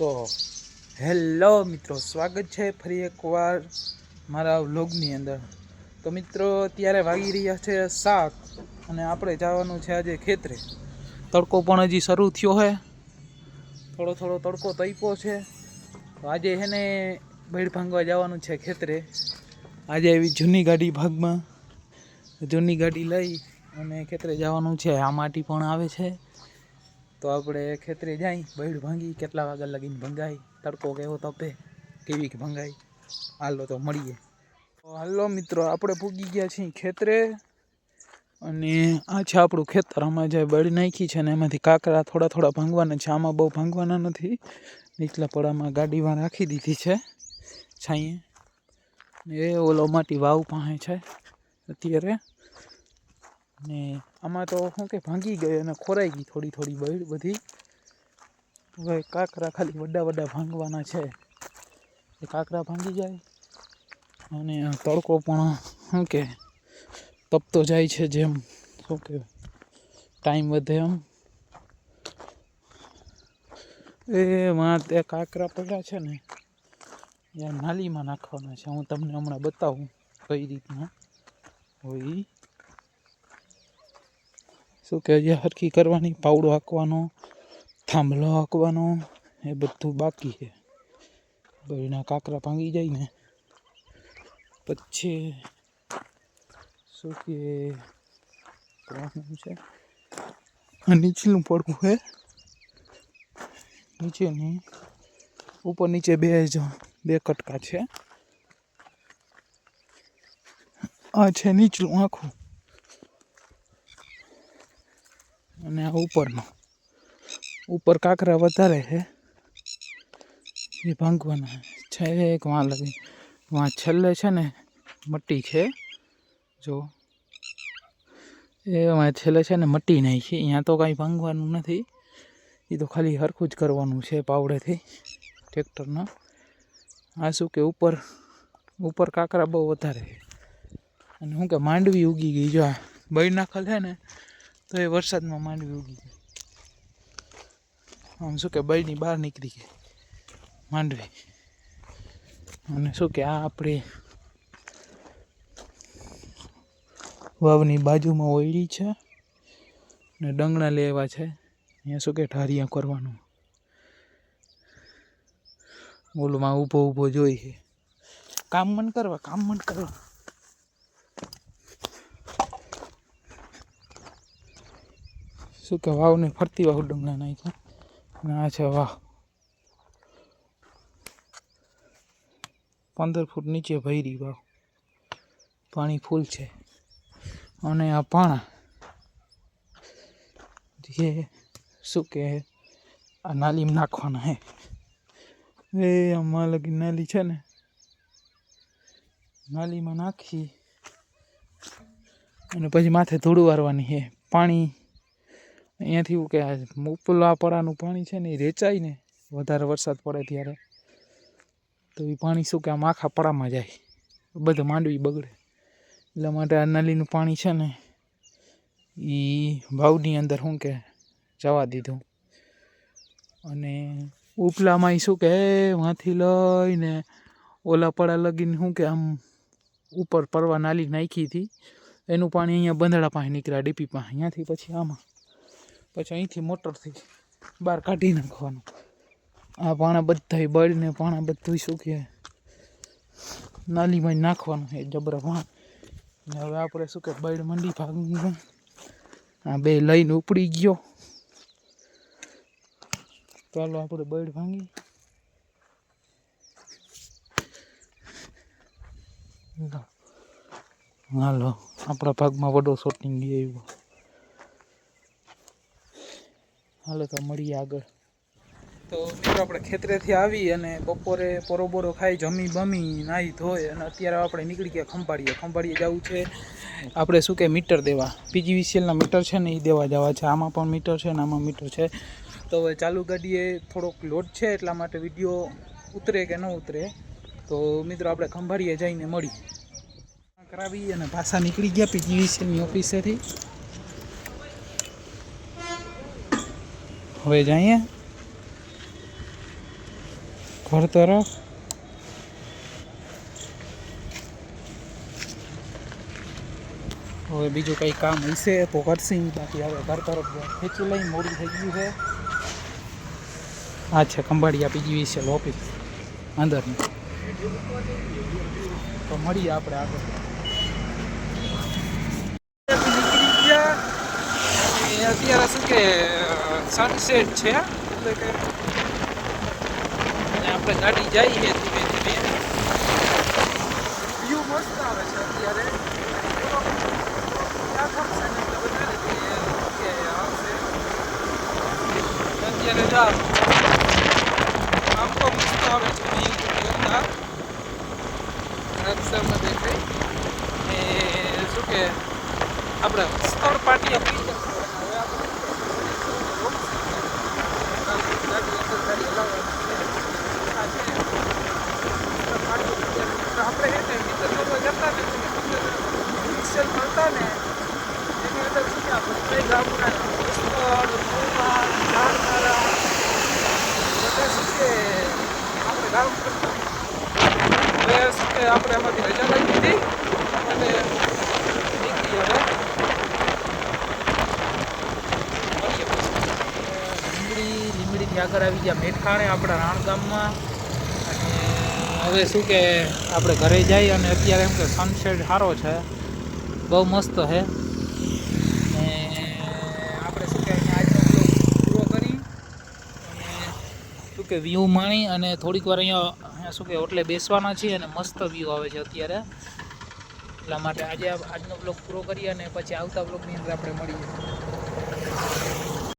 તો હેલો મિત્રો, સ્વાગત છે ફરી એકવાર મારા વ્લોગની અંદર। તો મિત્રો અત્યારે વાગી રહ્યા છે 7 અને આપણે જવાનું છે આજે ખેતરે। તડકો પણ હજી શરૂ થયો છે, થોડો થોડો તડકો તપ્યો છે। તો આજે છે ને બેડ ભાંગવા જવાનું છે ખેતરે। આજે એવી જૂની ગાડી ભાગમાં જૂની ગાડી લઈ અને ખેતરે જવાનું છે। આ માટી પણ આવે છે તો આપણે ખેતરે જાય, બેડ ભાંગી કેટલા વાગ્યા લગીને ભંગાય, તડકો કેવો તપે, કેવી ભંગાય, હાલો તો મળીએ। તો હાલો મિત્રો, આપણે પૂગી ગયા છીએ ખેતરે અને આ છે આપણું ખેતર। આમાં જે બેડ નાખી છે ને એમાંથી કાંકરા થોડા થોડા ભાંગવાના છે। આમાં બહુ ભાંગવાના નથી, નીચલા પડામાં ગાડીમાં રાખી દીધી છે છાંયે। એ ઓલો માટી વાવ પાસે છે અત્યારે, ને આમાં તો શું કે ભાંગી ગઈ અને ખોરાઈ ગઈ થોડી થોડી બેડ બધી। હવે કાંકરા ખાલી વડા વડા ભાંગવાના છે, એ કાંકરા ભાંગી જાય અને તડકો પણ શું કે તપતો જાય છે, જેમ શું કે ટાઈમ વધે એમ। એમાં તે કાંકરા પડ્યા છે ને યાર નાલીમાં નાખવાના છે। હું તમને હમણાં બતાવું કઈ રીતના હોય। શું કે હજી હરખી કરવાની, પાવડો હાંકવાનો, થાંભલો હાંકવાનો, એ બધું બાકી છે। બેડના કાંકરા ભાંગી જાય ને પછી શું કે છે આ નીચલું પડવું છે, નીચેની ઉપર નીચે બે કટકા છે। આ છે નીચલું આખું અને આ ઉપરનો। ઉપર કાંકરા વધારે છે એ ભાંગવાના છે। એક વાં લગી વાં છેલ્લે છે ને મટ્ટી છે, જો એ છેલ્લે છે ને મટ્ટી નાખી, અહીંયા તો કાંઈ ભાંગવાનું નથી, એ તો ખાલી હરખું જ કરવાનું છે પાવડેથી ટ્રેક્ટરના। આ શું કે ઉપર કાંકરા બહુ વધારે છે અને શું કે માંડવી ઉગી ગઈ। જો આ બળી નાખેલ છે ને તો એ વરસાદમાં માંડવી ઉગી ગઈ, આમ શું કે બળીની બહાર નીકળી ગઈ માંડવી। અને શું કે આ આપણી વાવની બાજુમાં ઓયડી છે ને ડંગણા લેવા છે, અહીંયા શું કે ઢારિયા કરવાનું। ઓલુંમાં ઊભો ઊભો જોઈ છે, કામ મન કરવા શું કે વાવને ફરતી વાવ ડંગણા નાખ્યા અને આ છે વાવ 15 ફૂટ નીચે ભરી વાવ, પાણી ફૂલ છે। અને આ પાણા જે શું કે આ નાલીમાં નાખવાના હે। એ આમાં લગી નાલી છે ને, નાલીમાં નાખી અને પછી માથે ધૂળ વારવાની છે। પાણી અહીંયાથી એવું કે ઉપલા પડાનું પાણી છે ને એ રેચાય ને વધારે વરસાદ પડે ત્યારે, તો એ પાણી શું કે આમ આખા પડામાં જાય, બધે માંડવી બગડે। એટલા માટે આ નાલીનું પાણી છે ને એ વાવની અંદર શું કે જવા દીધું। અને ઉપલામાં શું કે વાંથી લઈને ઓલા પડા લગીને શું કે આમ ઉપર પરવા નાલી નાખી હતી, એનું પાણી અહીંયા બંધડા પાસે નીકળ્યા, ડીપી પાસે, અહીંયાથી પછી આમાં, પછી અહીંથી મોટરથી બહાર કાઢી નાખવાનું। આ પાણા બધા બળને પાણા બધું શું કે નાલીમાં નાખવાનું છે જબરા પાણા। હવે આપણે શું કે બળ મંડી ભાગમાં આ બે લઈને ઉપડી ગયો, ચાલો આપણે બળ ભાંગી। હાલો આપણા ભાગમાં વડો શોટિંગ આવ્યો, હાલો તો મળીએ આગળ। તો મિત્રો આપણે ખેતરેથી આવી અને બપોરે પોરોબોરો ખાઈ જમી બમી નાહી ધોઈ અને અત્યારે આપણે નીકળી ગયા ખંભાળીએ જવું છે આપણે શું કે મીટર દેવા, PGVCLના મીટર છે ને એ દેવા જવા છે। આમાં પણ મીટર છે ને આમાં મીટર છે। તો હવે ચાલુ ગાડીએ થોડોક લોડ છે એટલા માટે વિડીયો ઉતરે કે ન ઉતરે, તો મિત્રો આપણે ખંભાળીએ જઈને મળી કરાવી અને પાછા નીકળી ગયા PGVCLની ઓફિસેથી। હવે જઈએ ઘર તરફ હવે બીજું કંઈ કામ હશે તો કરશે, બાકી હવે ઘર તરફ ખેંચી લઈ, મોડું થઈ ગયું છે. આ છે ખંભાળિયા PGVCL ઓફિસ અંદરની. તો મળીએ આપણે આગળ. નીકળી ગયા અને અત્યારે શું કે સનસેટ છે, એટલે કે આપણે ગાડી જઈએ ધીમે ધીમે. વ્યૂ મસ્ત આવે છે અત્યારે. અત્યારે જાઓ આમ તો મસ્ત આવે છે વ્યૂ. રસ્તામાં દેખાય ને શું કે આપણે સ્થળ પાટિયા પી શકીએ. આપણે એ મિત્ર લોકો જતા ને પિક્ચર મળતા ને એની અંદર શું કે આપણે ગામના બધા શું કે આપણે ગામ કરતા હવે શું કે આપણે એમાંથી રજા લઈ દીધી અને નીકળી હવે લીંબડીથી આગળ આવી ગયા મેઠાણે આપણા રાણગામમાં. હવે શું કે આપણે ઘરે જઈએ અને અત્યારે એમ કે સનસેટ સારો છે, બહુ મસ્ત છે. ને આપણે શું કે અહીંયા આજનો બ્લોગ પૂરો કરી અને શું કે વ્યૂ માણી અને થોડીક વાર અહીંયા શું કે હોટલે બેસવાના છીએ અને મસ્ત વ્યૂ આવે છે અત્યારે. એટલા માટે આજનો બ્લોગ પૂરો કરીએ અને પછી આવતા બ્લોગની અંદર આપણે મળીએ.